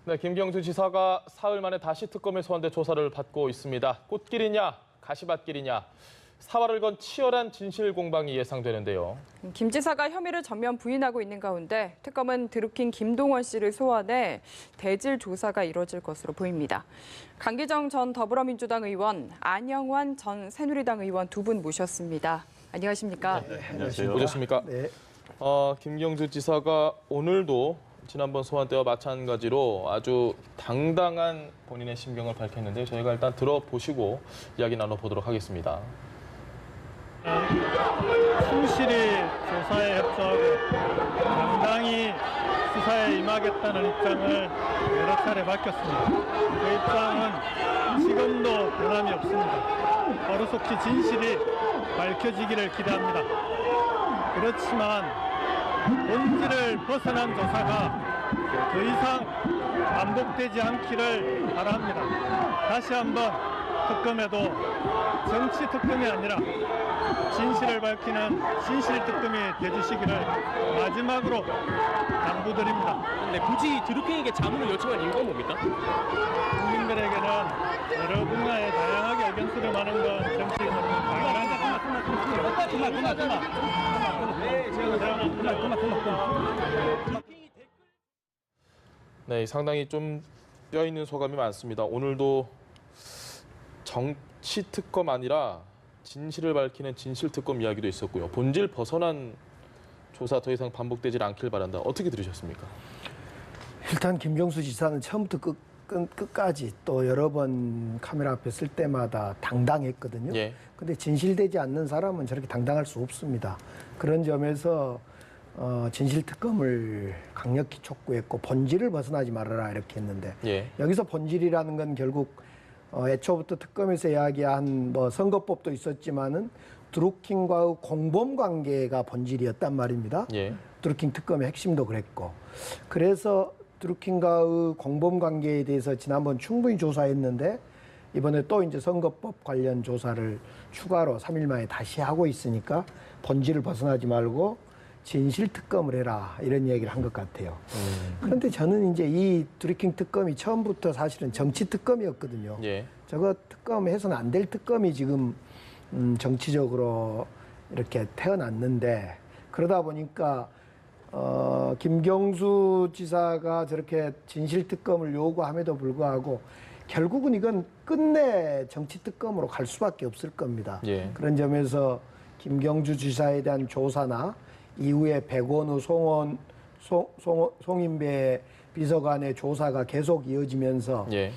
네, 김경수 지사가 사흘 만에 다시 특검에 소환돼 조사를 받고 있습니다. 꽃길이냐, 가시밭길이냐, 사활을 건 치열한 진실 공방이 예상되는데요. 김 지사가 혐의를 전면 부인하고 있는 가운데 특검은 드루킹 김동원 씨를 소환해 대질 조사가 이뤄질 것으로 보입니다. 강기정 전 더불어민주당 의원, 안영환 전 새누리당 의원 두 분 모셨습니다. 안녕하십니까? 네, 안녕하세요. 오셨습니까? 네. 김경수 지사가 오늘도 지난번 소환 때와 마찬가지로 아주 당당한 본인의 심경을 밝혔는데 저희가 일단 들어보시고 이야기 나눠보도록 하겠습니다. 충실히 조사에 협조하고 당당히 수사에 임하겠다는 입장을 여러 차례 밝혔습니다. 그 입장은 지금도 변함이 없습니다. 하루속히 진실이 밝혀지기를 기대합니다. 그렇지만 본질을 벗어난 조사가 더 이상 반복되지 않기를 바랍니다. 다시 한번 특검에도 정치 특검이 아니라 진실을 밝히는 진실 특검이 되주시기를 마지막으로 당부드립니다. 네, 굳이 드루킹에게 자문을 요청한 이유가 뭡니까? 국민들에게는 여러 분야에 다양하게 의견 수렴하는 건 정치에서 당연한 네, 상당히 좀 뼈있는 소감이 많습니다. 오늘도 정치 특검 아니라 진실을 밝히는 진실 특검 이야기도 있었고요. 본질 벗어난 조사 더 이상 반복되지 않길 바란다. 어떻게 들으셨습니까? 일단 김경수 지사는 처음부터 끝까지 또 여러 번 카메라 앞에 쓸 때마다 당당했거든요. 예. 근데 진실되지 않는 사람은 저렇게 당당할 수 없습니다. 그런 점에서 진실특검을 강력히 촉구했고 본질을 벗어나지 말아라 이렇게 했는데 예. 여기서 본질이라는 건 결국 애초부터 특검에서 이야기한 선거법도 있었지만은 드루킹과의 공범 관계가 본질이었단 말입니다. 예. 드루킹 특검의 핵심도 그랬고 그래서 드루킹과의 공범 관계에 대해서 지난번 충분히 조사했는데 이번에 또 이제 선거법 관련 조사를 추가로 3일 만에 다시 하고 있으니까 본질을 벗어나지 말고 진실 특검을 해라 이런 얘기를 한 것 같아요. 그런데 저는 이제 이 드루킹 특검이 처음부터 사실은 정치 특검이었거든요. 예. 저거 특검 해서는 안 될 특검이 지금 정치적으로 이렇게 태어났는데 그러다 보니까 김경수 지사가 저렇게 진실 특검을 요구함에도 불구하고 결국은 이건 끝내 정치 특검으로 갈 수밖에 없을 겁니다. 예. 그런 점에서 김경수 지사에 대한 조사나 이후에 백원우, 송인배 비서관의 조사가 계속 이어지면서 예.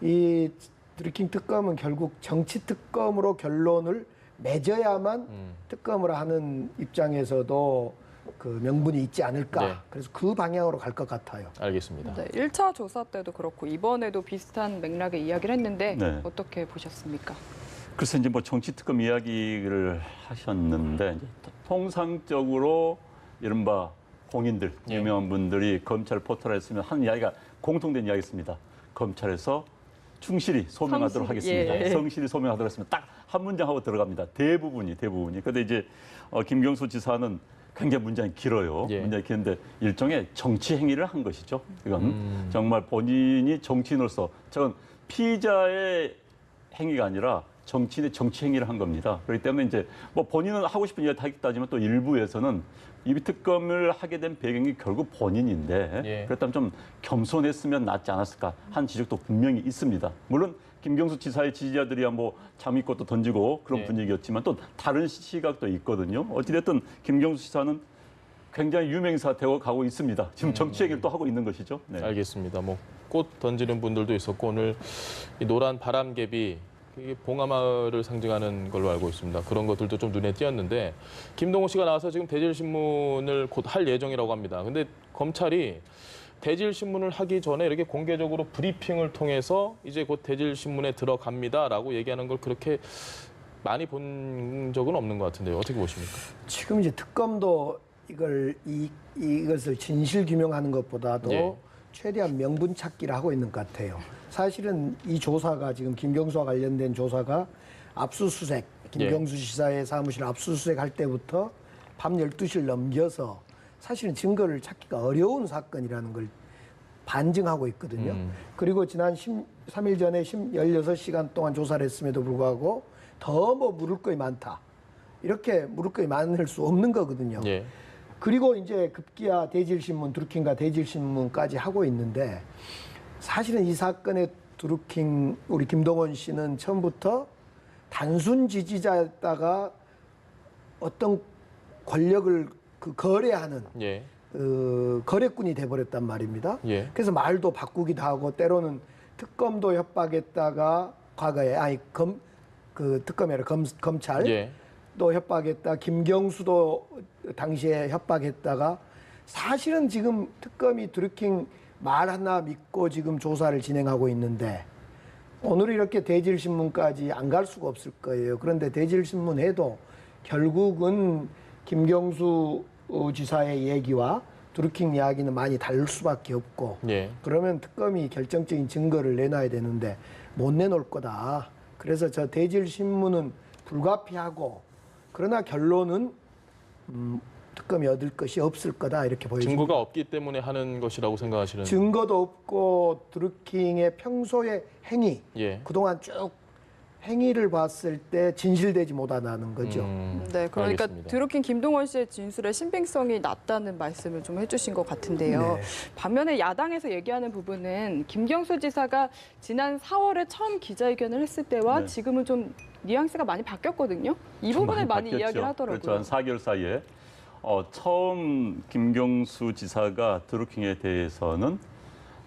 이 드루킹 특검은 결국 정치 특검으로 결론을 맺어야만 특검을 하는 입장에서도 그 명분이 있지 않을까. 네. 그래서 그 방향으로 갈 것 같아요. 알겠습니다. 네, 1차 조사 때도 그렇고 이번에도 비슷한 맥락의 이야기를 했는데 네. 어떻게 보셨습니까? 그래서 이제 뭐 정치 특검 이야기를 하셨는데 이제 통상적으로 이른바 공인들, 예. 유명한 분들이 검찰 포털에 쓰면 하는 이야기가 공통된 이야기였습니다. 검찰에서 충실히 소명하도록 성실히, 하겠습니다. 예. 성실히 소명하도록 했습니다. 딱 한 문장 하고 들어갑니다. 대부분이. 근데 이제 김경수 지사는 굉장히 문장이 길어요. 예. 문장이 기는데 일종의 정치 행위를 한 것이죠. 이건 정말 본인이 정치인으로서 저건 피의자의 행위가 아니라 정치인의 정치 행위를 한 겁니다. 그렇기 때문에 이제 뭐 본인은 하고 싶은 이야기 하겠다지만 또 일부에서는 이 특검을 하게 된 배경이 결국 본인인데 예. 그렇다면 좀 겸손했으면 낫지 않았을까 한 지적도 분명히 있습니다. 물론 김경수 지사의 지지자들이야 뭐 장미꽃도 던지고 그런 예. 분위기였지만 또 다른 시각도 있거든요. 어찌됐든 김경수 지사는 굉장히 유명인사 되어 가고 있습니다. 지금 정치 얘기를 또 하고 있는 것이죠. 네. 알겠습니다. 뭐 꽃 던지는 분들도 있었고 오늘 이 노란 바람개비 이게 봉하마을을 상징하는 걸로 알고 있습니다. 그런 것들도 좀 눈에 띄었는데 김동호 씨가 나와서 지금 대질신문을 곧 할 예정이라고 합니다. 근데 검찰이 대질신문을 하기 전에 이렇게 공개적으로 브리핑을 통해서 이제 곧 대질신문에 들어갑니다라고 얘기하는 걸 그렇게 많이 본 적은 없는 것 같은데요. 어떻게 보십니까? 지금 이제 특검도 이것을 진실 규명하는 것보다도 예. 최대한 명분 찾기를 하고 있는 것 같아요. 사실은 이 조사가 지금 김경수와 관련된 조사가 압수수색, 김경수 지사의 사무실 압수수색 할 때부터 밤 12시를 넘겨서 사실은 증거를 찾기가 어려운 사건이라는 걸 반증하고 있거든요. 그리고 지난 3일 전에 16시간 동안 조사를 했음에도 불구하고 더 뭐 물을 것이 많다. 이렇게 물을 것이 많을 수 없는 거거든요. 예. 그리고 이제 급기야 대질신문, 드루킹과 대질신문까지 하고 있는데 사실은 이 사건의 드루킹 우리 김동원 씨는 처음부터 단순 지지자였다가 어떤 권력을 거래하는 예. 거래꾼이 돼버렸단 말입니다. 예. 그래서 말도 바꾸기도 하고 때로는 특검도 협박했다가 과거에 특검이 아니라 검찰 예. 또 협박했다. 김경수도 당시에 협박했다가 사실은 지금 특검이 드루킹 말 하나 믿고 지금 조사를 진행하고 있는데 오늘 이렇게 대질신문까지 안 갈 수가 없을 거예요. 그런데 대질신문 해도 결국은 김경수 지사의 얘기와 드루킹 이야기는 많이 다를 수밖에 없고 예. 그러면 특검이 결정적인 증거를 내놔야 되는데 못 내놓을 거다. 그래서 저 대질신문은 불가피하고 그러나 결론은 특검이 얻을 것이 없을 거다 이렇게 보여집니다. 증거가 없기 때문에 하는 것이라고 생각하시는. 증거도 없고 드루킹의 평소의 행위 예. 그동안 쭉 행위를 봤을 때 진실되지 못하다는 거죠. 네, 그러니까 알겠습니다. 드루킹 김동원 씨의 진술의 신빙성이 낮다는 말씀을 좀 해주신 것 같은데요. 네. 반면에 야당에서 얘기하는 부분은 김경수 지사가 지난 4월에 처음 기자회견을 했을 때와 네. 지금은 좀 뉘앙스가 많이 바뀌었거든요. 이 부분을 많이 바뀌었죠. 이야기를 하더라고요. 그렇죠. 한 4개월 사이에 처음 김경수 지사가 드루킹에 대해서는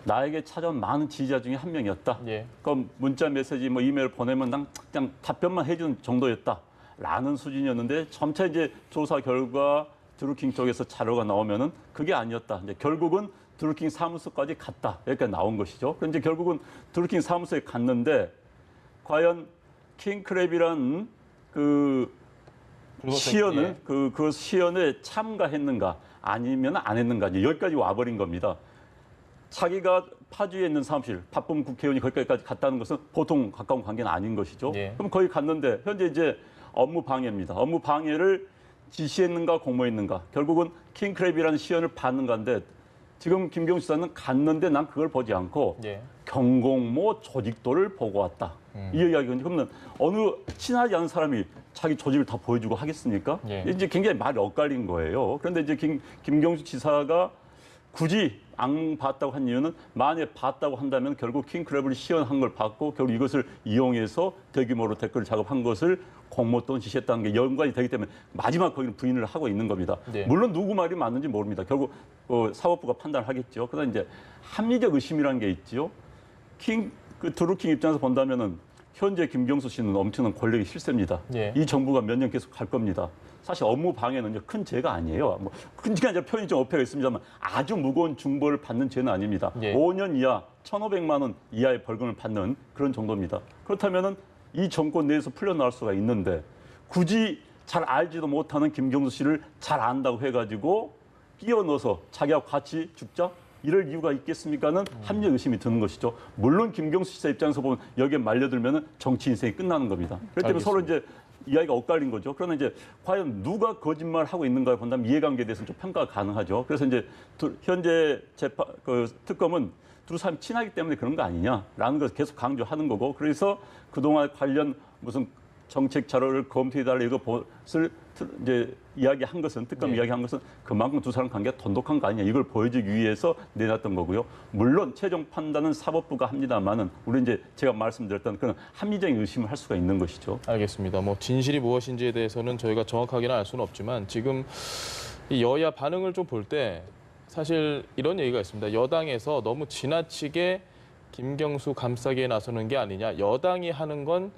나에게 찾아온 많은 지지자 중에 한 명이었다. 예. 그럼 문자 메시지 뭐 이메일 보내면 난 그냥 답변만 해주는 정도였다라는 수준이었는데 점차 이제 조사 결과 드루킹 쪽에서 자료가 나오면은 그게 아니었다. 이제 결국은 드루킹 사무소까지 갔다. 여기까지 나온 것이죠. 그런데 결국은 드루킹 사무소에 갔는데 과연 킹크랩이란 그 시연을 예. 그 시연에 참가했는가 아니면 안 했는가 이제 여기까지 와버린 겁니다. 자기가 파주에 있는 사무실 바쁜 국회의원이 거기까지 갔다는 것은 보통 가까운 관계는 아닌 것이죠. 예. 그럼 거기 갔는데 현재 이제 업무 방해입니다. 업무 방해를 지시했는가 공모했는가 결국은 킹크랩이라는 시연을 받는 건데 지금 김경수 지사는 갔는데 난 그걸 보지 않고 예. 경공모 조직도를 보고 왔다. 이 이야기거든요. 그러면 어느 친하지 않은 사람이 자기 조직을 다 보여주고 하겠습니까? 예. 이제 굉장히 말이 엇갈린 거예요. 그런데 이제 김경수 지사가 굳이 안 봤다고 한 이유는 만약에 봤다고 한다면 결국 킹크랩을 시연한 걸 봤고 결국 이것을 이용해서 대규모로 댓글 작업한 것을 공모 또는 지시했다는 게 연관이 되기 때문에 마지막 거기는 부인을 하고 있는 겁니다. 네. 물론 누구 말이 맞는지 모릅니다. 결국 사법부가 판단하겠죠. 그다음 이제 합리적 의심이라는 게 있지요. 드루킹 입장에서 본다면은 현재 김경수 씨는 엄청난 권력의 실세입니다. 예. 이 정부가 몇 년 계속 갈 겁니다. 사실 업무 방해는 큰 죄가 아니에요. 뭐 큰 죄가 아니라 표현이 좀 어폐가 있습니다만 아주 무거운 중벌을 받는 죄는 아닙니다. 예. 5년 이하 1,500만 원 이하의 벌금을 받는 그런 정도입니다. 그렇다면은 이 정권 내에서 풀려나올 수가 있는데 굳이 잘 알지도 못하는 김경수 씨를 잘 안다고 해가지고 끼워 넣어서 자기하고 같이 죽자? 이럴 이유가 있겠습니까는 합리적 의심이 드는 것이죠. 물론 김경수 씨의 입장에서 보면 여기에 말려들면 정치 인생이 끝나는 겁니다. 그렇기 때문에 서로 이제 이야기가 엇갈린 거죠. 그러나 이제 과연 누가 거짓말을 하고 있는가를 본다면 이해관계에 대해서는 좀 평가가 가능하죠. 그래서 이제 현재 특검은 두 사람이 친하기 때문에 그런 거 아니냐라는 것을 계속 강조하는 거고 그래서 그동안 관련 무슨 정책 자료를 검토해달라 이것을 이제 이야기한 것은 특검 네. 이야기한 것은 그만큼 두 사람 관계가 돈독한 거 아니냐 이걸 보여주기 위해서 내놨던 거고요. 물론 최종 판단은 사법부가 합니다만은 우리 이제 제가 말씀드렸던 그런 합리적인 의심을 할 수가 있는 것이죠. 알겠습니다. 뭐 진실이 무엇인지에 대해서는 저희가 정확하게는 알 수는 없지만 지금 이 여야 반응을 좀 볼 때 사실 이런 얘기가 있습니다. 여당에서 너무 지나치게 김경수 감싸기에 나서는 게 아니냐. 여당이 하는 건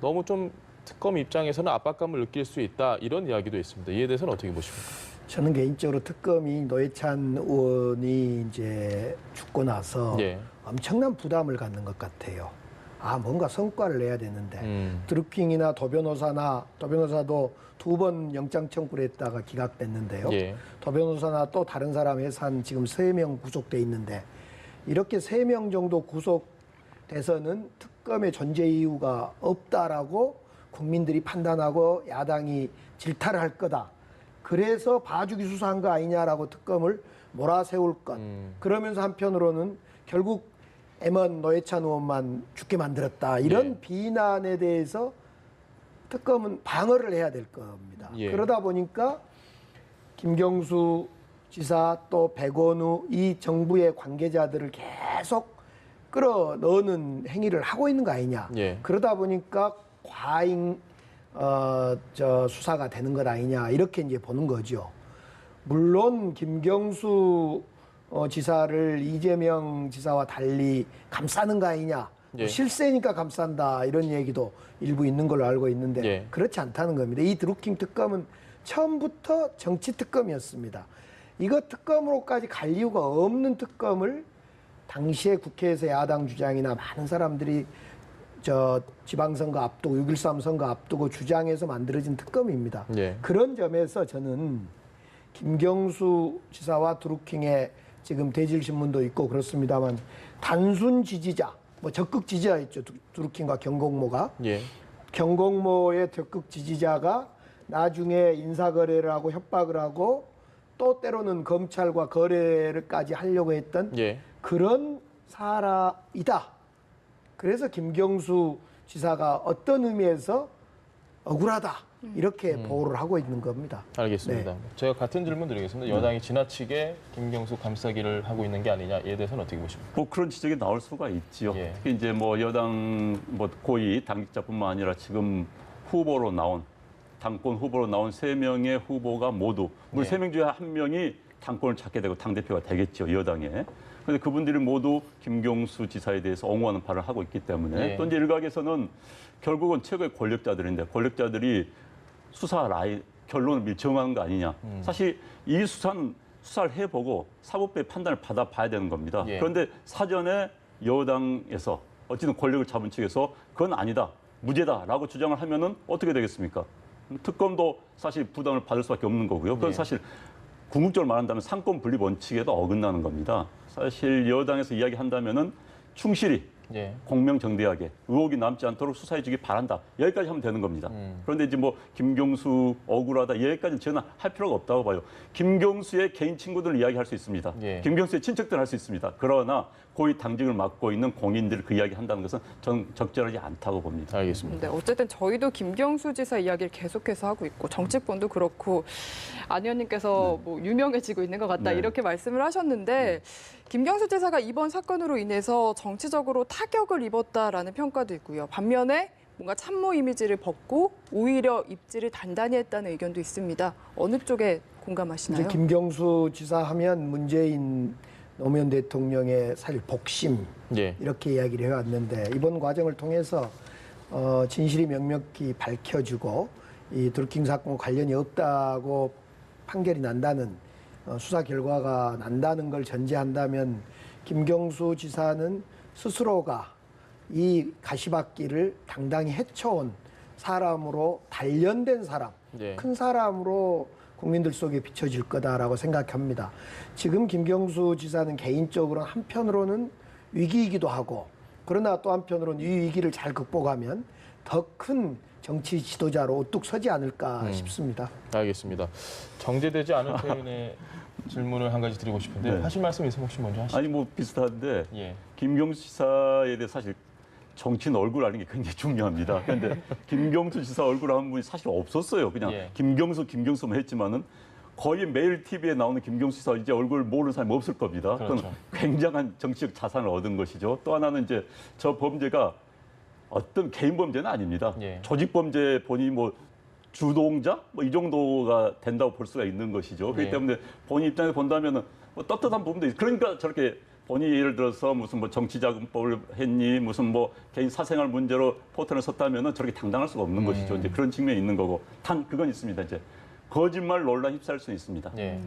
너무 좀 특검 입장에서는 압박감을 느낄 수 있다. 이런 이야기도 있습니다. 이에 대해서는 어떻게 보십니까? 저는 개인적으로 특검이 노회찬 의원이 이제 죽고 나서 예. 엄청난 부담을 갖는 것 같아요. 뭔가 성과를 내야 되는데 드루킹이나 도 변호사도 2번 영장 청구를 했다가 기각됐는데요. 예. 도 변호사나 또 다른 사람 해산 지금 3명 구속돼 있는데 이렇게 3명 정도 구속돼서는 특검의 존재 이유가 없다라고 국민들이 판단하고 야당이 질타를 할 거다. 그래서 봐주기 수사한 거 아니냐라고 특검을 몰아세울 것. 그러면서 한편으로는 결국 M1 노회찬 의원만 죽게 만들었다. 이런 예. 비난에 대해서 특검은 방어를 해야 될 겁니다. 예. 그러다 보니까 김경수 지사 또 백원우 이 정부의 관계자들을 계속 끌어넣는 행위를 하고 있는 거 아니냐. 예. 그러다 보니까 과잉 수사가 되는 것 아니냐 이렇게 이제 보는 거죠. 물론 김경수 지사를 이재명 지사와 달리 감싸는 거 아니냐. 예. 실세니까 감싼다 이런 얘기도 일부 있는 걸로 알고 있는데 예. 그렇지 않다는 겁니다. 이 드루킹 특검은 처음부터 정치 특검이었습니다. 이거 특검으로까지 갈 이유가 없는 특검을 당시에 국회에서 야당 주장이나 많은 사람들이 지방선거 앞두고 6.13 선거 앞두고 주장해서 만들어진 특검입니다. 예. 그런 점에서 저는 김경수 지사와 드루킹의 지금 대질신문도 있고 그렇습니다만 단순 지지자, 뭐 적극 지지자 있죠. 드루킹과 경공모가. 예. 경공모의 적극 지지자가 나중에 인사거래를 하고 협박을 하고 또 때로는 검찰과 거래를까지 하려고 했던 예. 그런 사람이다. 그래서 김경수 지사가 어떤 의미에서 억울하다. 이렇게 보호를 하고 있는 겁니다. 알겠습니다. 네. 제가 같은 질문 드리겠습니다. 여당이 지나치게 김경수 감싸기를 하고 있는 게 아니냐. 이에 대해서는 어떻게 보십니까? 뭐 그런 지적이 나올 수가 있지요. 예. 특히 이제 뭐 여당 뭐 고위 당직자뿐만 아니라 지금 후보로 나온 당권 후보로 나온 3명의 후보가 모두 물론 예. 3명 중에 1명이 당권을 찾게 되고 당대표가 되겠죠. 여당에. 그런데 그분들이 모두 김경수 지사에 대해서 옹호하는 발언을 하고 있기 때문에 예. 또 이제 일각에서는 결국은 최고의 권력자들인데 권력자들이 수사 결론을 밀정하는 거 아니냐. 사실 이 수사를 해보고 사법부의 판단을 받아봐야 되는 겁니다. 예. 그런데 사전에 여당에서 어쨌든 권력을 잡은 측에서 그건 아니다. 무죄다라고 주장을 하면은 어떻게 되겠습니까? 특검도 사실 부담을 받을 수밖에 없는 거고요. 그건 예. 사실 궁극적으로 말한다면 상권 분립 원칙에도 어긋나는 겁니다. 사실 여당에서 이야기한다면은 충실히 예. 공명정대하게 의혹이 남지 않도록 수사해주기 바란다. 여기까지 하면 되는 겁니다. 그런데 이제 뭐 김경수 억울하다. 여기까지는 저는 할 필요가 없다고 봐요. 김경수의 개인 친구들을 이야기할 수 있습니다. 예. 김경수의 친척들 할 수 있습니다. 그러나 고위 당직을 맡고 있는 공인들을 그 이야기 한다는 것은 저는 적절하지 않다고 봅니다. 알겠습니다. 네, 어쨌든 저희도 김경수 지사 이야기를 계속해서 하고 있고 정치권도 그렇고 안 의원님께서 뭐 유명해지고 있는 것 같다 네. 이렇게 말씀을 하셨는데 김경수 지사가 이번 사건으로 인해서 정치적으로 타격을 입었다라는 평가도 있고요. 반면에 뭔가 참모 이미지를 벗고 오히려 입지를 단단히 했다는 의견도 있습니다. 어느 쪽에 공감하시나요? 이제 김경수 지사 하면 문재인 노무현 대통령의 사실 복심 예. 이렇게 이야기를 해왔는데 이번 과정을 통해서 진실이 명명히 밝혀지고 이 드루킹 사건과 관련이 없다고 판결이 난다는 수사 결과가 난다는 걸 전제한다면 김경수 지사는 스스로가 이 가시밭길을 당당히 헤쳐온 사람으로 단련된 사람, 예. 큰 사람으로 국민들 속에 비춰질 거다라고 생각합니다. 지금 김경수 지사는 개인적으로 한편으로는 위기이기도 하고 그러나 또 한편으로는 이 위기를 잘 극복하면 더 큰 정치 지도자로 우뚝 서지 않을까 싶습니다. 알겠습니다. 정제되지 않은 표현의 질문을 한 가지 드리고 싶은데 네. 하실 말씀 있으면 혹시 먼저 하시죠. 아니 뭐 비슷한데 예. 김경수 지사에 대해 사실 정치인 얼굴 아는 게 굉장히 중요합니다. 그런데 김경수 지사 얼굴 아는 분이 사실 없었어요. 그냥 예. 김경수만 했지만은 거의 매일 TV에 나오는 김경수 지사 이제 얼굴 모르는 사람이 없을 겁니다. 그렇죠. 그건 굉장한 정치적 자산을 얻은 것이죠. 또 하나는 이제 저 범죄가 어떤 개인 범죄는 아닙니다. 예. 조직 범죄 본인이 뭐 주동자 뭐 이 정도가 된다고 볼 수가 있는 것이죠. 그렇기 예. 때문에 본인 입장에서 본다면은 뭐 떳떳한 부분도 있어요. 그러니까 저렇게 본인이 예를 들어서 무슨 뭐 정치자금법을 했니 무슨 뭐 개인 사생활 문제로 포텐을 섰다면은 저렇게 당당할 수가 없는 것이죠. 이제 그런 측면이 있는 거고 단 그건 있습니다. 이제 거짓말 논란 휩싸일 수는 있습니다. 예.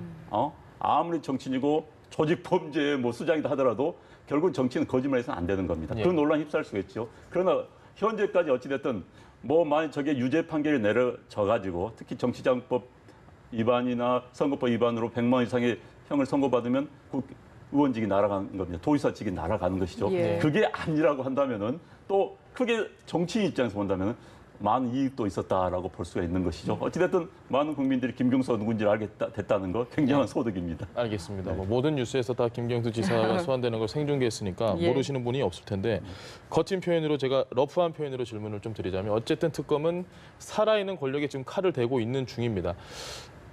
아무리 정치인이고 조직 범죄의 뭐 수장이다 하더라도 결국은 정치는 거짓말해서는 안 되는 겁니다. 예. 그런 논란 휩싸일 수가 있죠. 그러나 현재까지 어찌됐든 뭐 만약 저게 유죄 판결이 내려져 가지고 특히 정치자금법 위반이나 선거법 위반으로 100만 원 이상의 형을 선고받으면 의원직이 날아가는 겁니다. 도지사직이 날아가는 것이죠. 예. 그게 아니라고 한다면은 또 크게 정치인 입장에서 본다면은 많은 이익도 있었다라고 볼 수가 있는 것이죠. 어찌됐든 많은 국민들이 김경수가 누군지 됐다는 거 굉장한 소득입니다. 알겠습니다. 뭐 모든 뉴스에서 다 김경수 지사가 소환되는 걸 생중계했으니까 예. 모르시는 분이 없을 텐데 거친 표현으로 제가 러프한 표현으로 질문을 좀 드리자면 어쨌든 특검은 살아있는 권력에 지금 칼을 대고 있는 중입니다.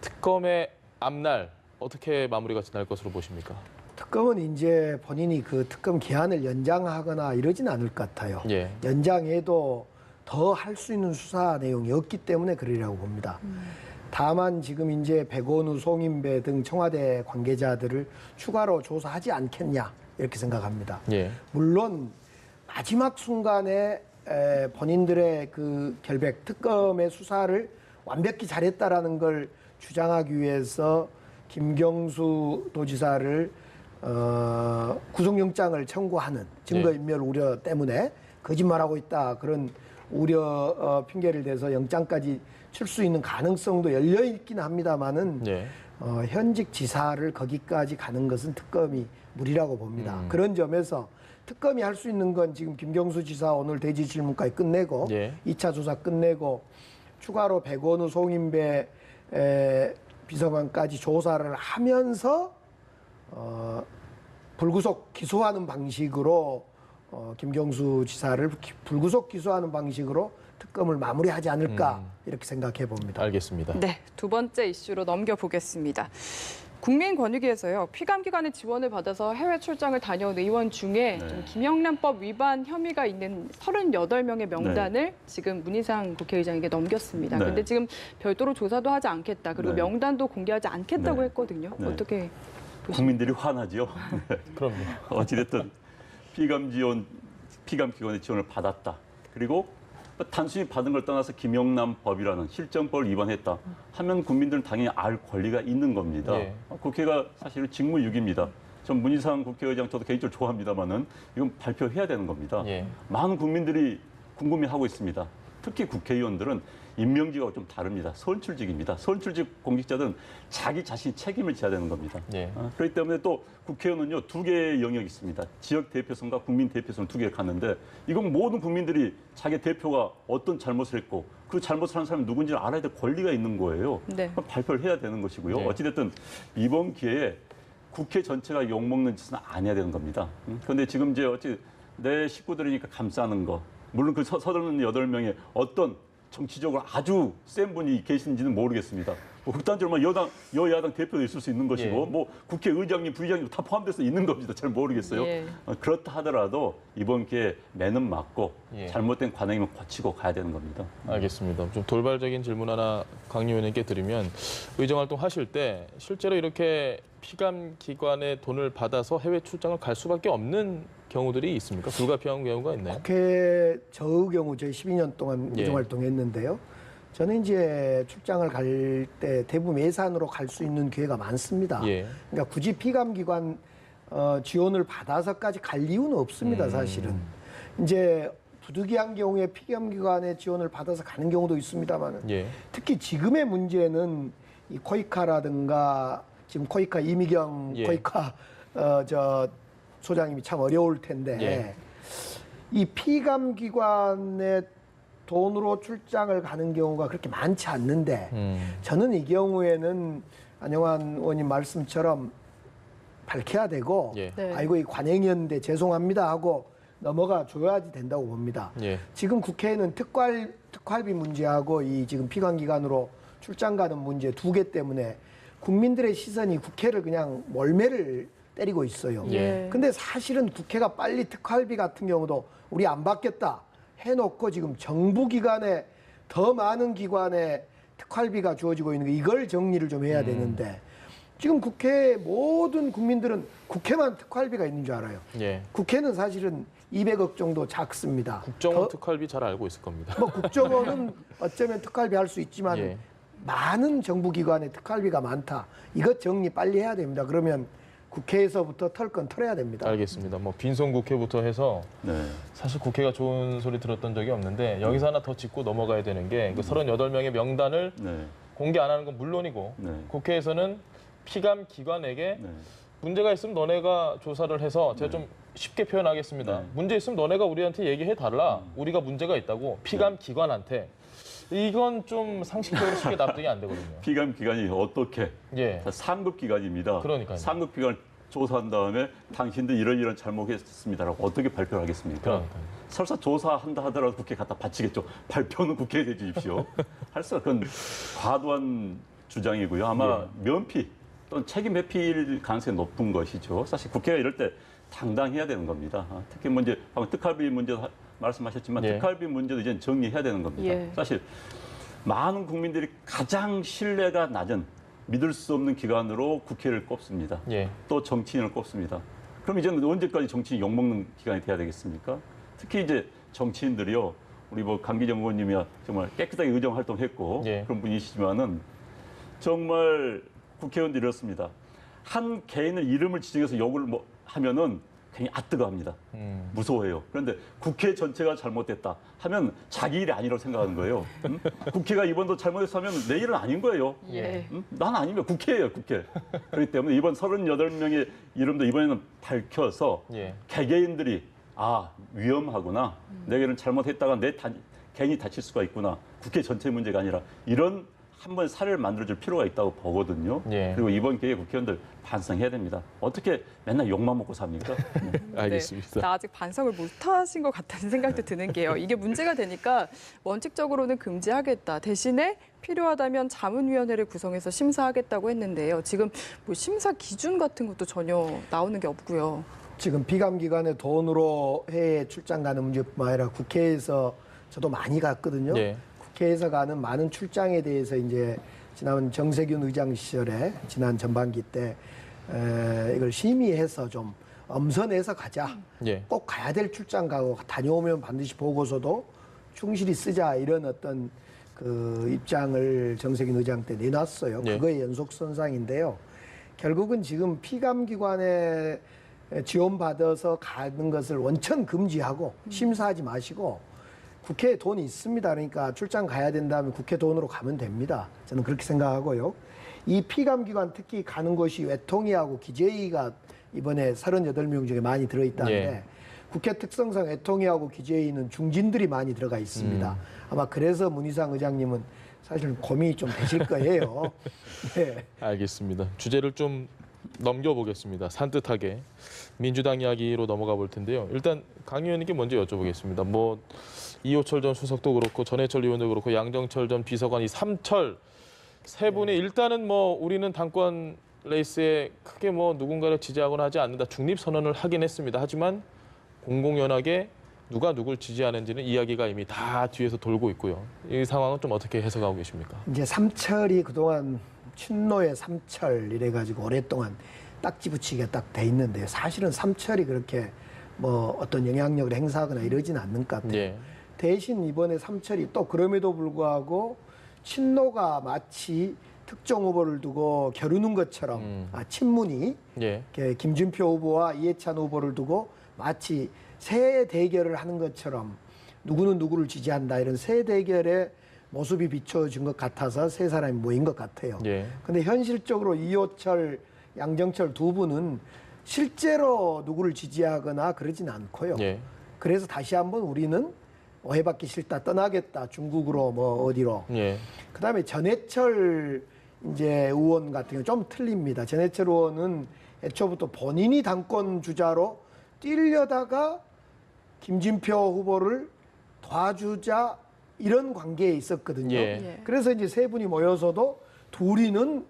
특검의 앞날 어떻게 마무리가 날 것으로 보십니까? 특검은 이제 본인이 그 특검 기한을 연장하거나 이러진 않을 것 같아요. 예. 연장해도 더 할 수 있는 수사 내용이 없기 때문에 그러리라고 봅니다. 다만 지금 이제 백원우, 송인배 등 청와대 관계자들을 추가로 조사하지 않겠냐 이렇게 생각합니다. 예. 물론 마지막 순간에 본인들의 그 결백 특검의 수사를 완벽히 잘했다라는 걸 주장하기 위해서 김경수 도지사를 구속영장을 청구하는 증거인멸 우려 때문에 거짓말하고 있다 그런 우려 핑계를 대서 영장까지 칠 수 있는 가능성도 열려 있긴 합니다만은 예. 현직 지사를 거기까지 가는 것은 특검이 무리라고 봅니다. 그런 점에서 특검이 할 수 있는 건 지금 김경수 지사 오늘 대지 질문까지 끝내고 예. 2차 조사 끝내고 추가로 백원우, 송인배 비서관까지 조사를 하면서 불구속 기소하는 방식으로 김경수 지사를 불구속 기소하는 방식으로 특검을 마무리하지 않을까 이렇게 생각해 봅니다. 알겠습니다. 네, 두 번째 이슈로 넘겨보겠습니다. 국민권익위에서요, 피감기관의 지원을 받아서 해외 출장을 다녀온 의원 중에 좀 김영란법 위반 혐의가 있는 38명의 명단을 지금 문희상 국회의장에게 넘겼습니다. 네. 근데 지금 별도로 조사도 하지 않겠다. 그리고 네. 명단도 공개하지 않겠다고 네. 했거든요. 네. 어떻게 보십니까? 국민들이 화나죠. 그럼요. 어찌됐든 피감 기관의 지원을 받았다. 그리고 단순히 받은 걸 떠나서 김영란 법이라는 실정법을 위반했다 하면 국민들은 당연히 알 권리가 있는 겁니다. 예. 국회가 사실은 직무유기입니다. 전 문희상 국회의장 저도 개인적으로 좋아합니다만은 이건 발표해야 되는 겁니다. 예. 많은 국민들이 궁금해하고 있습니다. 특히 국회의원들은 임명직하고 좀 다릅니다. 선출직입니다. 선출직 공직자들은 자기 자신이 책임을 져야 되는 겁니다. 예. 그렇기 때문에 또 국회의원은요 2개의 영역이 있습니다. 지역 대표성과 국민 대표성 2개를 갖는데 이건 모든 국민들이 자기 대표가 어떤 잘못을 했고 그 잘못을 한 사람이 누군지를 알아야 될 권리가 있는 거예요. 네. 그럼 발표를 해야 되는 것이고요. 네. 어찌됐든 이번 기회에 국회 전체가 욕먹는 짓은 안 해야 되는 겁니다. 그런데 지금 이제 어찌 내 식구들이니까 감싸는 거 물론 그 38명의 어떤 정치적으로 아주 센 분이 계신지는 모르겠습니다. 뭐 극단적으로 여야당 대표도 있을 수 있는 것이고 예. 뭐 국회의장님, 부의장님 다 포함돼서 있는 겁니다. 잘 모르겠어요. 예. 그렇다 하더라도 이번 기회에 매는 맞고 예. 잘못된 관행이면 고치고 가야 되는 겁니다. 알겠습니다. 좀 돌발적인 질문 하나 강 의원님께 드리면 의정활동 하실 때 실제로 이렇게 피감 기관의 돈을 받아서 해외 출장을 갈 수밖에 없는 경우들이 있습니까? 불가피한 경우가 있나요? 국회 저의 경우 저희 12년 동안 예. 의정활동했는데요. 저는 이제 출장을 갈 때 대부분 예산으로 갈 수 있는 기회가 많습니다. 예. 그러니까 굳이 피감기관 지원을 받아서까지 갈 이유는 없습니다, 사실은. 이제 부득이한 경우에 피감기관의 지원을 받아서 가는 경우도 있습니다만 예. 특히 지금의 문제는 이 코이카라든가 지금 코이카 이미경 예. 코이카 소장님이 참 어려울 텐데 예. 이 피감기관의 돈으로 출장을 가는 경우가 그렇게 많지 않는데 저는 이 경우에는 안영환 의원님 말씀처럼 밝혀야 되고 예. 네. 아이고 이 관행이었는데 죄송합니다 하고 넘어가 줘야지 된다고 봅니다. 예. 지금 국회에는 특활비 문제하고 이 지금 피감기관으로 출장 가는 문제 2개 때문에 국민들의 시선이 국회를 그냥 멀매를 때리고 있어요. 예. 근데 사실은 국회가 빨리 특활비 같은 경우도 우리 안 받겠다 해놓고 지금 정부 기관에 더 많은 기관에 특활비가 주어지고 있는 거 이걸 정리를 좀 해야 되는데 지금 국회 모든 국민들은 국회만 특활비가 있는 줄 알아요. 예. 국회는 사실은 200억 정도 작습니다. 국정원 특활비 잘 알고 있을 겁니다. 뭐 국정원은 어쩌면 특활비 할 수 있지만 예. 많은 정부 기관에 특활비가 많다. 이것 정리 빨리 해야 됩니다. 그러면 국회에서부터 털 건 털어야 됩니다. 알겠습니다. 뭐 빈손 국회부터 해서 네. 사실 국회가 좋은 소리 들었던 적이 없는데 여기서 하나 더 짚고 넘어가야 되는 게 그 38명의 명단을 네. 공개 안 하는 건 물론이고 네. 국회에서는 피감 기관에게 네. 문제가 있으면 너네가 조사를 해서 제가 좀 쉽게 표현하겠습니다. 네. 문제 있으면 너네가 우리한테 얘기해 달라. 우리가 문제가 있다고 피감 기관한테. 이건 좀 상식적으로 쉽게 납득이 안 되거든요. 피감 기관이 어떻게? 예. 상급 기관입니다. 그러니까요. 상급 기관을 조사한 다음에 당신들 이런 잘못했습니다라고 어떻게 발표를 하겠습니까? 그러니까요. 설사 조사한다 하더라도 국회에 갖다 바치겠죠. 발표는 국회에 내주십시오. 할 수가 그건 과도한 주장이고요. 아마 면피 또는 책임 회피일 가능성이 높은 것이죠. 사실 국회가 이럴 때 당당해야 되는 겁니다. 특히 문제 방금 특활비 문제 말씀하셨지만 예. 특활비 문제도 이제 정리해야 되는 겁니다. 예. 사실 많은 국민들이 가장 신뢰가 낮은 믿을 수 없는 기관으로 국회를 꼽습니다. 예. 또 정치인을 꼽습니다. 그럼 이제는 언제까지 정치인 욕먹는 기관이 돼야 되겠습니까? 특히 이제 정치인들이요. 우리 뭐 강기정 의원님이야 정말 깨끗하게 의정 활동했고 예. 그런 분이시지만은 정말 국회의원들이 이렇습니다. 한 개인의 이름을 지정해서 욕을 뭐 하면은 괜히 뜨거워합니다. 무서워해요. 그런데 국회 전체가 잘못됐다 하면 자기 일이 아니라고 생각하는 거예요. 국회가 이번도 잘못했어 하면 내 일은 아닌 거예요. 예. 난 아니면 국회예요, 국회. 그렇기 때문에 이번 38명의 이름도 이번에는 밝혀서 예. 개개인들이 위험하구나. 내게는 잘못했다가 개인이 다칠 수가 있구나. 국회 전체 문제가 아니라 이런 한번 사례를 만들어줄 필요가 있다고 보거든요. 예. 그리고 이번 기회에 국회의원들 반성해야 됩니다. 어떻게 맨날 욕만 먹고 삽니까? 네. 알겠습니다. 네, 나 아직 반성을 못하신 것 같다는 생각도 드는 게요. 이게 문제가 되니까 원칙적으로는 금지하겠다. 대신에 필요하다면 자문위원회를 구성해서 심사하겠다고 했는데요. 지금 뭐 심사 기준 같은 것도 전혀 나오는 게 없고요. 지금 비감기관의 돈으로 해외 출장 가는 문제뿐만 아니라 국회에서 저도 많이 갔거든요. 예. 국회에서 가는 많은 출장에 대해서 이제 지난 정세균 의장 시절에 지난 전반기 때 이걸 심의해서 좀 엄선해서 가자. 예. 꼭 가야 될 출장 가고 다녀오면 반드시 보고서도 충실히 쓰자 이런 어떤 그 입장을 정세균 의장 때 내놨어요. 예. 그거의 연속선상인데요. 결국은 지금 피감기관에 지원받아서 가는 것을 원천 금지하고 심사하지 마시고 국회에 돈이 있습니다. 그러니까 출장 가야 된다면 국회 돈으로 가면 됩니다. 저는 그렇게 생각하고요. 이 피감기관 특히 가는 곳이 외통위하고 기재위가 이번에 38명 중에 많이 들어있다는데 예. 국회 특성상 외통위하고 기재위는 중진들이 많이 들어가 있습니다. 아마 그래서 문희상 의장님은 사실 고민이 좀 되실 거예요. 네. 알겠습니다. 주제를 좀 넘겨보겠습니다. 산뜻하게 민주당 이야기로 넘어가 볼 텐데요. 일단 강 의원님께 먼저 여쭤보겠습니다. 뭐 이호철 전 수석도 그렇고 전해철 의원도 그렇고 양정철 전 비서관 이 삼철 세 분이 일단은 뭐 우리는 당권 레이스에 크게 뭐 누군가를 지지하거나 하지 않는다 중립 선언을 하긴 했습니다. 하지만 공공연하게 누가 누굴 지지하는지는 이야기가 이미 다 뒤에서 돌고 있고요. 이 상황은 좀 어떻게 해석하고 계십니까? 이제 삼철이 그동안 친노의 삼철 이래가지고 오랫동안 딱지 붙이기가 딱 돼 있는데 사실은 삼철이 그렇게 뭐 어떤 영향력을 행사하거나 이러진 않는 것 같아요. 예. 대신 이번에 삼철이 또 그럼에도 불구하고 친노가 마치 특정 후보를 두고 겨루는 것처럼 친문이 예. 이렇게 김준표 후보와 이해찬 후보를 두고 마치 새 대결을 하는 것처럼 누구는 누구를 지지한다 이런 새 대결의 모습이 비춰진 것 같아서 세 사람이 모인 것 같아요. 예. 근데 현실적으로 이호철, 양정철 두 분은 실제로 누구를 지지하거나 그러진 않고요. 예. 그래서 다시 한번 우리는 오해받기 싫다, 떠나겠다, 중국으로 뭐 어디로. 예. 그다음에 전해철 이제 의원 같은 경우 좀 틀립니다. 전해철 의원은 애초부터 본인이 당권 주자로 뛰려다가 김진표 후보를 도와주자 이런 관계에 있었거든요. 예. 그래서 이제 세 분이 모여서도 둘이는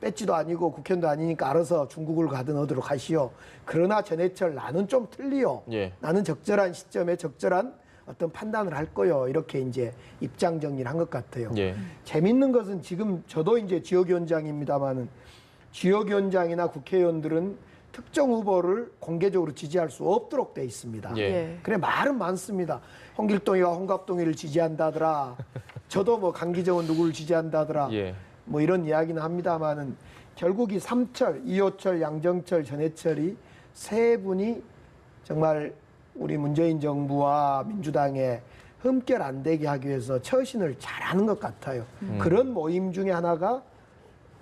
배지도 아니고 국회의원도 아니니까 알아서 중국을 가든 어디로 가시오. 그러나 전해철 나는 좀 틀리요. 예. 나는 적절한 시점에 적절한 어떤 판단을 할 거요. 이렇게 이제 입장 정리를 한 것 같아요. 예. 재밌는 것은 지금 저도 이제 지역위원장입니다만은 지역위원장이나 국회의원들은 특정 후보를 공개적으로 지지할 수 없도록 돼 있습니다. 예. 그래 말은 많습니다. 홍길동이와 홍갑동이를 지지한다더라. 저도 뭐 강기정은 누구를 지지한다더라. 예. 뭐 이런 이야기는 합니다만은 결국 이 삼철, 이호철, 양정철, 전해철이 세 분이 정말 우리 문재인 정부와 민주당에 흠결 안 되게 하기 위해서 처신을 잘하는 것 같아요. 그런 모임 중에 하나가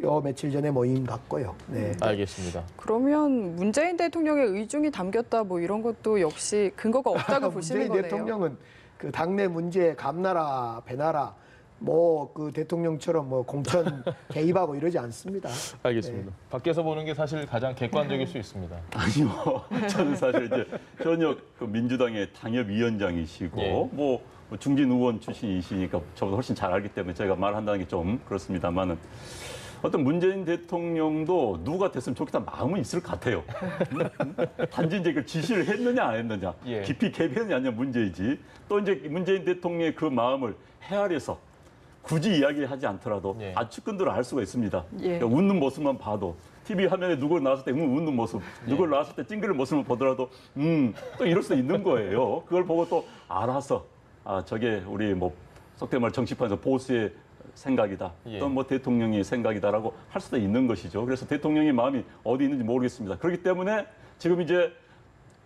요 며칠 전에 모임 갔고요. 네. 알겠습니다. 그러면 문재인 대통령의 의중이 담겼다 뭐 이런 것도 역시 근거가 없다고 보시는 문재인 거네요. 대통령은 그 당내 문제에 감나라 배나라 뭐 그 대통령처럼 뭐 공천 개입하고 이러지 않습니다. 알겠습니다. 밖에서 보는 게 사실 가장 객관적일 수 있습니다. 아니요. 저는 사실 이제 현역 그 민주당의 당협위원장이시고 예. 뭐 중진 의원 출신이시니까 저보다 훨씬 잘 알기 때문에 제가 말한다는 게 좀 그렇습니다만은 어떤 문재인 대통령도 누가 됐으면 좋겠다는 마음은 있을 것 같아요. 단지 이제 그 지시를 했느냐 안 했느냐, 예. 깊이 개입했느냐 아니냐 문제이지. 또 이제 문재인 대통령의 그 마음을 헤아려서 굳이 이야기하지 않더라도 예. 측근들은 알 수가 있습니다. 예. 그러니까 웃는 모습만 봐도 TV 화면에 누구 나왔을 때 웃는 모습, 누구 나왔을 때 찡그리는 모습을 보더라도 또 이럴 수 있는 거예요. 그걸 보고 또 알아서 저게 우리 뭐 속된 말 정치판에서 보수의 생각이다. 예. 또는 뭐 대통령의 생각이다라고 할 수도 있는 것이죠. 그래서 대통령의 마음이 어디 있는지 모르겠습니다. 그렇기 때문에 지금 이제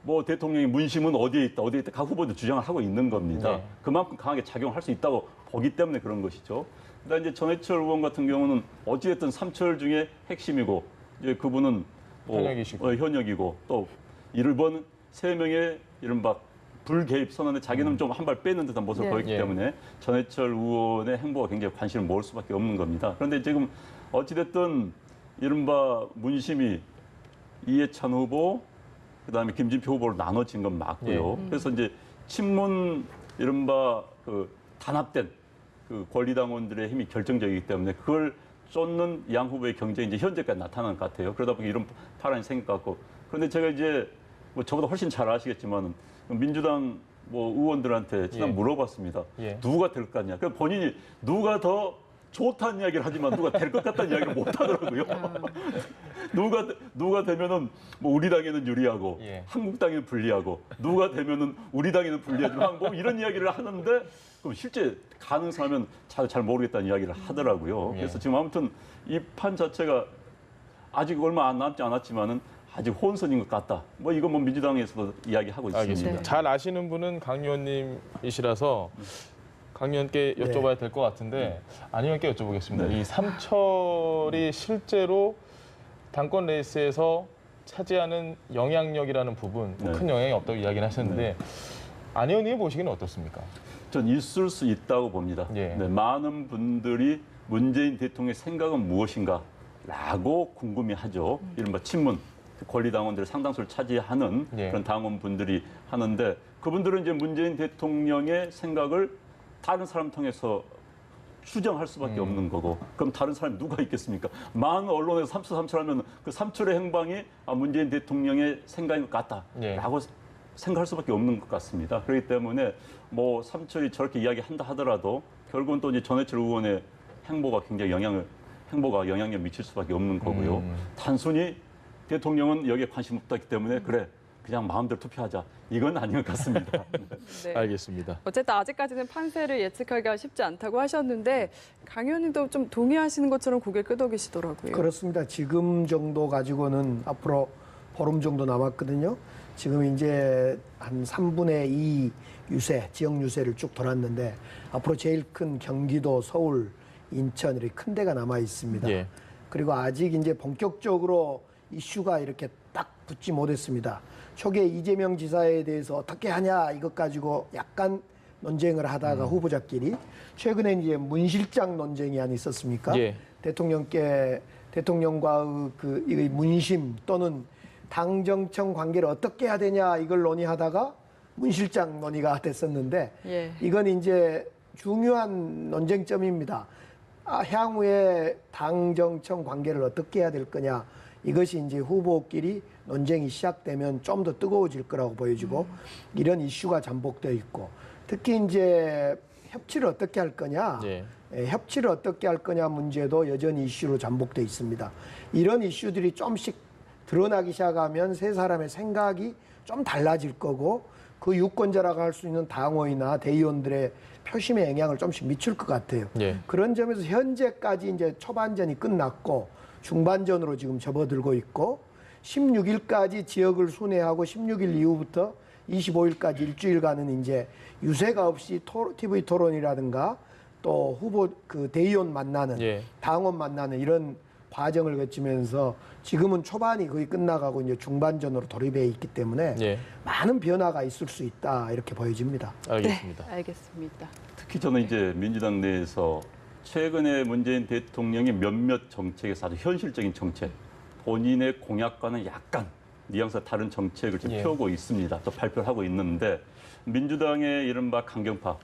뭐 대통령의 문심은 어디에 있다, 각 후보들 주장을 하고 있는 겁니다. 네. 그만큼 강하게 작용할 수 있다고 보기 때문에 그런 것이죠. 그다음 이제 전해철 의원 같은 경우는 어찌됐든 삼철 중에 핵심이고 이제 그분은 뭐 현역이시고. 현역이고 또 이번 3명의 이른바 불개입 선언에 자기는 좀 한 발 빼는 듯한 모습을 네. 보였기 예. 때문에 전해철 의원의 행보가 굉장히 관심을 모을 수밖에 없는 겁니다. 그런데 지금 어찌됐든 이른바 문심이 이해찬 후보, 그다음에 김진표 후보로 나눠진 건 맞고요. 그래서 이제 친문 이른바 그 단합된 그 권리당원들의 힘이 결정적이기 때문에 그걸 쫓는 양 후보의 경쟁이 이제 현재까지 나타나는 것 같아요. 그러다 보니 이런 파란이 생길 것 같고. 그런데 제가 이제 뭐 저보다 훨씬 잘 아시겠지만 민주당 뭐 의원들한테 지난 예. 물어봤습니다. 예. 누가 될 것 같냐. 그 본인이 누가 더 좋다는 이야기를 하지만 누가 될 것 같다는 이야기를 못 하더라고요. 누가 되면은 뭐 우리 당에는 유리하고 예. 한국당에는 불리하고 누가 되면은 우리 당에는 불리하지만 뭐 이런 이야기를 하는데 그럼 실제 가능성하면 잘 모르겠다는 이야기를 하더라고요. 예. 그래서 지금 아무튼 이 판 자체가 아직 얼마 안 남지 않았지만은 아직 혼선인 것 같다. 뭐 이건 뭐 민주당에서도 이야기하고 있습니다. 알겠습니다. 네. 잘 아시는 분은 강 의원님이시라서 강 의원께 여쭤봐야 될 것 같은데 안 의원께 여쭤보겠습니다. 네. 이 삼철이 실제로 당권 레이스에서 차지하는 영향력이라는 부분 네. 큰 영향이 없다고 이야기를 하셨는데 안 의원님이 보시기는 어떻습니까? 전 있을 수 있다고 봅니다. 예. 네, 많은 분들이 문재인 대통령의 생각은 무엇인가라고 궁금해하죠. 이른바 친문 권리당원들의 상당수를 차지하는 예. 그런 당원분들이 하는데 그분들은 이제 문재인 대통령의 생각을 다른 사람 통해서 추정할 수밖에 없는 거고 그럼 다른 사람이 누가 있겠습니까? 많은 언론에서 삼철하면 그 삼철의 행방이 문재인 대통령의 생각인 것 같다라고 생각할 수밖에 없는 것 같습니다. 그렇기 때문에 뭐 삼철이 저렇게 이야기한다 하더라도 결국은 또 이제 전해철 의원의 행보가 굉장히 영향력 미칠 수밖에 없는 거고요. 단순히 대통령은 여기에 관심 없다기 때문에 그래 그냥 마음대로 투표하자 이건 아닌 것 같습니다. 네. 알겠습니다. 어쨌든 아직까지는 판세를 예측하기가 쉽지 않다고 하셨는데 강 의원님도 좀 동의하시는 것처럼 고개를 끄덕이시더라고요. 그렇습니다. 지금 정도 가지고는 앞으로 보름 정도 남았거든요. 지금 이제 한 3분의 2 유세, 지역 유세를 쭉 돌았는데 앞으로 제일 큰 경기도, 서울, 인천 이렇게 큰 데가 남아 있습니다. 예. 그리고 아직 이제 본격적으로 이슈가 이렇게 딱 붙지 못했습니다. 초기에 이재명 지사에 대해서 어떻게 하냐 이것 가지고 약간 논쟁을 하다가 후보자끼리 최근에 이제 문실장 논쟁이 안 있었습니까? 예. 대통령과의 이 문심 또는 당정청 관계를 어떻게 해야 되냐 이걸 논의하다가 문실장 논의가 됐었는데 예. 이건 이제 중요한 논쟁점입니다. 향후에 당정청 관계를 어떻게 해야 될 거냐 이것이 이제 후보끼리 논쟁이 시작되면 좀 더 뜨거워질 거라고 보여지고 이런 이슈가 잠복되어 있고 특히 이제 협치를 어떻게 할 거냐 예. 협치를 어떻게 할 거냐 문제도 여전히 이슈로 잠복되어 있습니다. 이런 이슈들이 좀씩 드러나기 시작하면 세 사람의 생각이 좀 달라질 거고 그 유권자라고 할 수 있는 당원이나 대의원들의 표심에 영향을 좀씩 미칠 것 같아요. 예. 그런 점에서 현재까지 이제 초반전이 끝났고 중반전으로 지금 접어들고 있고 16일까지 지역을 순회하고 16일 이후부터 25일까지 일주일간은 이제 유세가 없이 TV 토론이라든가 또 후보 그 대의원 만나는 예. 당원 만나는 이런 과정을 거치면서 지금은 초반이 거의 끝나가고 이제 중반전으로 돌입해 있기 때문에 예, 많은 변화가 있을 수 있다 이렇게 보여집니다. 알겠습니다. 네, 알겠습니다. 특히 저는 이제 민주당 내에서 최근에 문재인 대통령이 몇몇 정책에서 아주 현실적인 정책, 본인의 공약과는 약간 뉘앙스가 다른 정책을 지금 예. 펴고 있습니다. 또 발표를 하고 있는데 민주당의 이른바 강경파,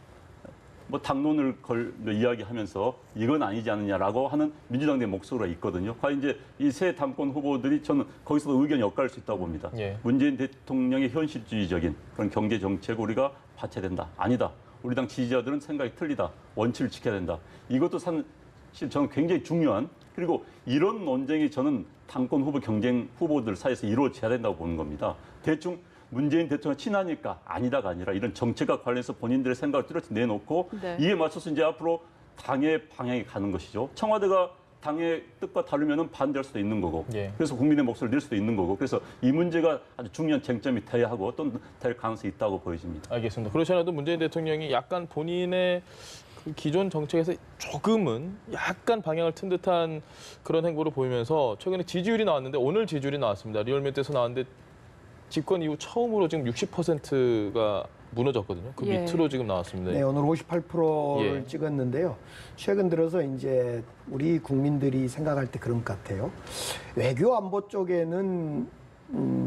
뭐 당론을 이야기하면서 이건 아니지 않느냐라고 하는 민주당 내 목소리가 있거든요. 과연 이제 이 새 당권 후보들이 저는 거기서도 의견이 엇갈릴 수 있다고 봅니다. 예. 문재인 대통령의 현실주의적인 그런 경제 정책을 우리가 받쳐야 된다. 아니다. 우리 당 지지자들은 생각이 틀리다. 원칙을 지켜야 된다. 이것도 사실 저는 굉장히 중요한, 그리고 이런 논쟁이 저는 당권 후보 경쟁 후보들 사이에서 이루어져야 된다고 보는 겁니다. 대충 문재인 대통령 친하니까 아니다가 아니라 이런 정책과 관련해서 본인들의 생각을 뚜렷이 내놓고 네. 이에 맞춰서 이제 앞으로 당의 방향이 가는 것이죠. 청와대가 당의 뜻과 다르면 반대할 수도 있는 거고, 예. 그래서 국민의 목소리를 낼 수도 있는 거고, 그래서 이 문제가 아주 중요한 쟁점이 돼야 하고 또 될 가능성이 있다고 보여집니다. 알겠습니다. 그렇지 않아도 문재인 대통령이 약간 본인의 그 기존 정책에서 조금은 약간 방향을 튼 듯한 그런 행보를 보이면서 최근에 지지율이 나왔는데 오늘 지지율이 나왔습니다. 리얼미터에서 나왔는데 집권 이후 처음으로 지금 60%가 무너졌거든요. 그 예. 밑으로 지금 나왔습니다. 네, 오늘 58%를 예. 찍었는데요. 최근 들어서 이제 우리 국민들이 생각할 때 그런 것 같아요. 외교 안보 쪽에는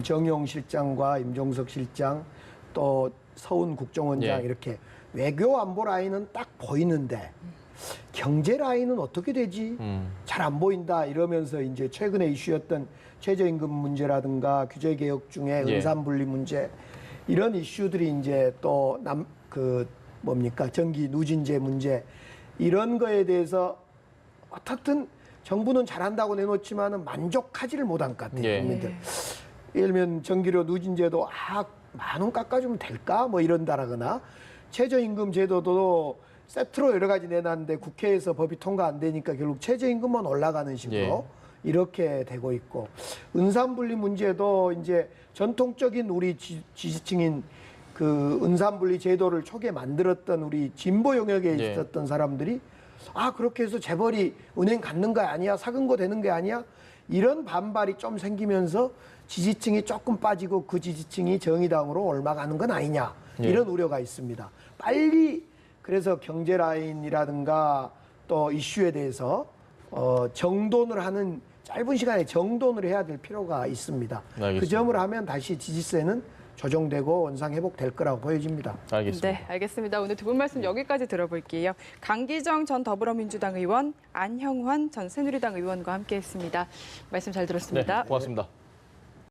정용 실장과 임종석 실장 또 서훈 국정원장 예. 이렇게 외교 안보 라인은 딱 보이는데 경제 라인은 어떻게 되지? 잘 안 보인다 이러면서 이제 최근에 이슈였던 최저임금 문제라든가 규제 개혁 중에 예. 은산분리 문제 이런 이슈들이 이제 또 전기 누진제 문제 이런 거에 대해서 어떻든 정부는 잘한다고 내놓지만은 만족하지를 못한 것 같아요. 예. 국민들. 예를 들면 전기료 누진제도 10,000원 깎아주면 될까? 뭐 이런다라거나 최저임금 제도도 세트로 여러 가지 내놨는데 국회에서 법이 통과 안 되니까 결국 최저임금만 올라가는 식으로 예. 이렇게 되고 있고 은산분리 문제도 이제 전통적인 우리 지지층인 그 은산분리 제도를 초기에 만들었던 우리 진보 영역에 예. 있었던 사람들이 그렇게 해서 재벌이 은행 갖는 거 아니야? 사근 거 되는 게 아니야? 이런 반발이 좀 생기면서 지지층이 조금 빠지고 그 지지층이 정의당으로 올라가는 건 아니냐? 예. 이런 우려가 있습니다. 빨리 그래서 경제 라인이라든가 또 이슈에 대해서 정돈을 하는 짧은 시간에 정돈을 해야 될 필요가 있습니다. 알겠습니다. 그 점을 하면 다시 지지세는 조정되고 원상 회복될 거라고 보여집니다. 알겠습니다. 네, 알겠습니다. 오늘 두 분 말씀 여기까지 들어볼게요. 강기정 전 더불어민주당 의원, 안형환 전 새누리당 의원과 함께했습니다. 말씀 잘 들었습니다. 네, 고맙습니다.